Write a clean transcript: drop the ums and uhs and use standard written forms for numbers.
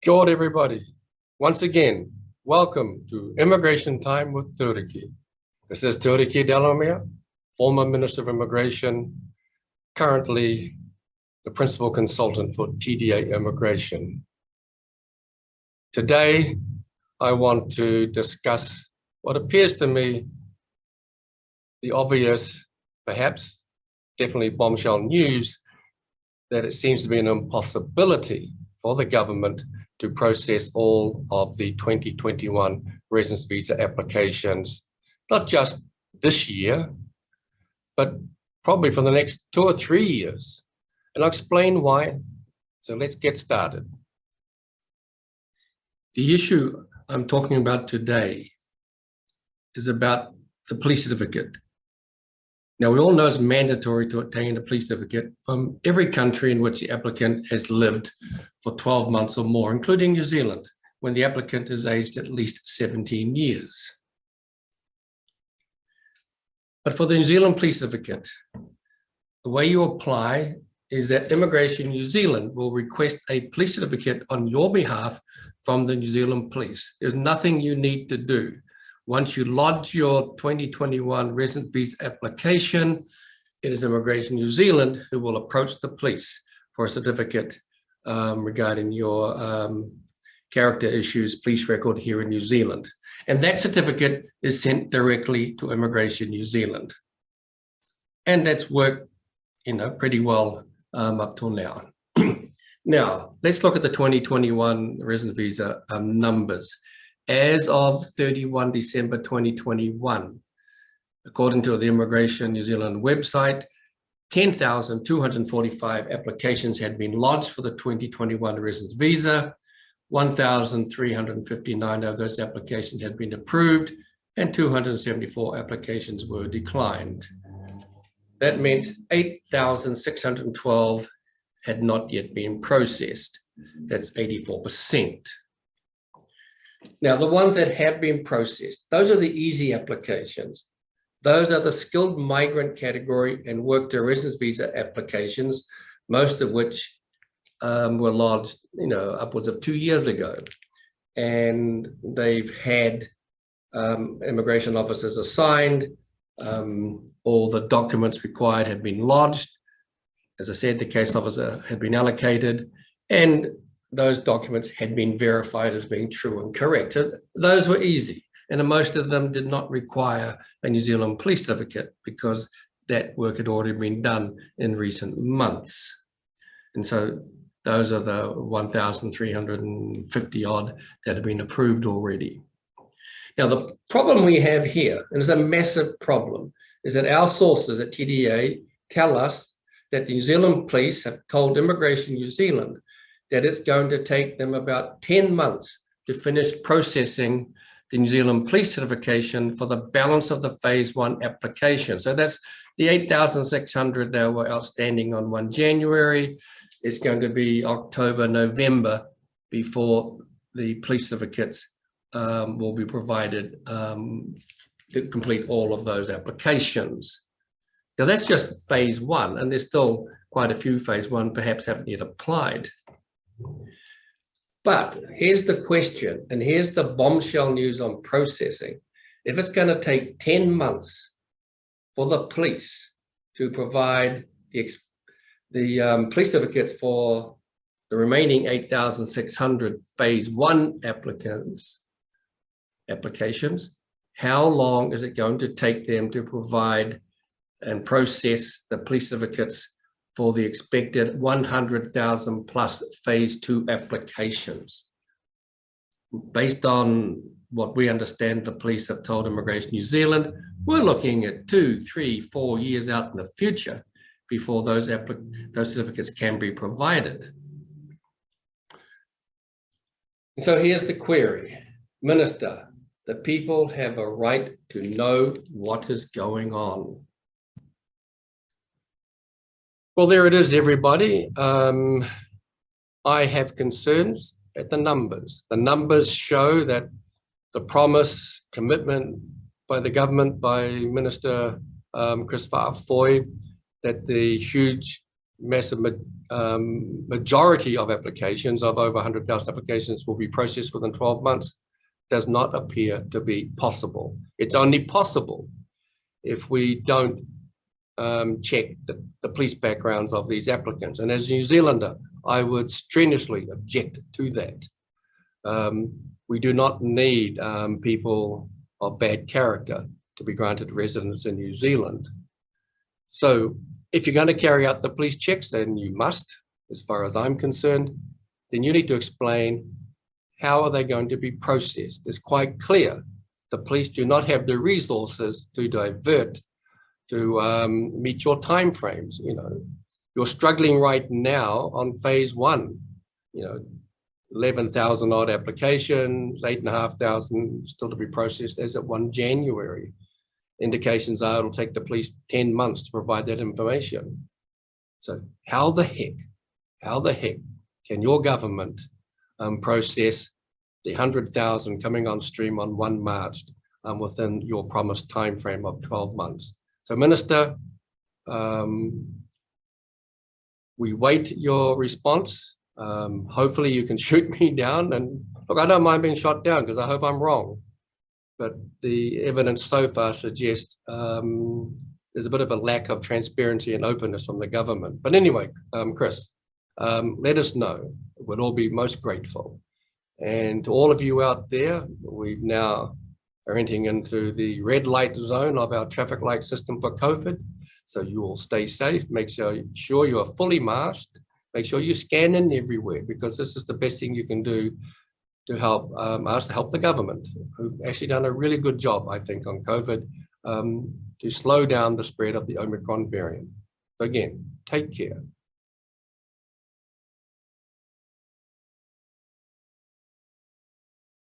Kia ora, everybody. Once again, welcome to Immigration Time with Tuariki. This is Tuariki Delamere, former Minister of Immigration, currently the Principal Consultant for TDA Immigration. Today, I want to discuss what appears to me the obvious, perhaps, definitely bombshell news, that it seems to be an impossibility for the government to process all of the 2021 residence visa applications, not just this year, but probably for the next 2 or 3 years. And I'll explain why. So let's get started. The issue I'm talking about today is about the police certificate. Now, we all know it's mandatory to obtain a police certificate from every country in which the applicant has lived for 12 months or more, including New Zealand, when the applicant is aged at least 17 years. But for the New Zealand police certificate, the way you apply is that Immigration New Zealand will request a police certificate on your behalf from the New Zealand police. There's nothing you need to do. Once you lodge your 2021 residence visa application, it is Immigration New Zealand who will approach the police for a certificate regarding your character issues, police record here in New Zealand. And that certificate is sent directly to Immigration New Zealand. And that's worked, pretty well up till now. Now, let's look at the 2021 residence visa numbers. As of 31 December 2021, according to the Immigration New Zealand website, 10,245 applications had been lodged for the 2021 residence visa. 1,359 of those applications had been approved, and 274 applications were declined. That meant 8,612 had not yet been processed. That's 84%. Now, the ones that have been processed, those are the easy applications. Those are the skilled migrant category and work to residence visa applications, most of which were lodged, upwards of 2 years ago. And they've had immigration officers assigned, all the documents required had been lodged. As I said, the case officer had been allocated, and those documents had been verified as being true and correct. So those were easy, and most of them did not require a New Zealand police certificate because that work had already been done in recent months. And so those are the 1,350 odd that have been approved already. Now, the problem we have here, and it's a massive problem, is that our sources at TDA tell us that the New Zealand police have told Immigration New Zealand that it's going to take them about 10 months to finish processing the New Zealand police certification for the balance of the phase 1 application. So that's the 8,600 that were outstanding on 1 January. It's going to be October, November before the police certificates will be provided to complete all of those applications. Now, that's just phase 1, and there's still quite a few phase 1 perhaps haven't yet applied. But here's the question, and here's the bombshell news on processing. If it's going to take 10 months for the police to provide the police certificates for the remaining 8,600 phase 1 applications, how long is it going to take them to provide and process the police certificates for the expected 100,000 plus phase 2 applications? Based on what we understand the police have told Immigration New Zealand, we're looking at 2, 3, 4 years out in the future before those certificates can be provided. So here's the query. Minister, the people have a right to know what is going on. Well, there it is, everybody. I have concerns at the numbers. The numbers show that the promise, commitment by the government, by Minister Kris Faafoi, that the huge, massive majority of applications, of over 100,000 applications, will be processed within 12 months does not appear to be possible. It's only possible if we don't check the police backgrounds of these applicants. And as a New Zealander, I would strenuously object to that. We do not need people of bad character to be granted residence in New Zealand. So if you're going to carry out the police checks, and you must, as far as I'm concerned, then you need to explain how are they going to be processed. It's quite clear the police do not have the resources to divert to meet your timeframes. You know, you're struggling right now on phase one. You know, 11,000 odd applications, 8,500 still to be processed as of 1 January. Indications are it'll take the police 10 months to provide that information. So how the heck can your government process the 100,000 coming on stream on 1 March within your promised time frame of 12 months? So Minister, we wait your response. Hopefully you can shoot me down, and look, I don't mind being shot down because I hope I'm wrong. But the evidence so far suggests there's a bit of a lack of transparency and openness from the government. But anyway, Kris, let us know. We'd all be most grateful. And to all of you out there, we now are entering into the red light zone of our traffic light system for COVID. So you all stay safe. Make sure you are fully masked. Make sure you scan in everywhere, because this is the best thing you can do to help us to help the government, who've actually done a really good job, I think, on COVID to slow down the spread of the Omicron variant. So again, take care.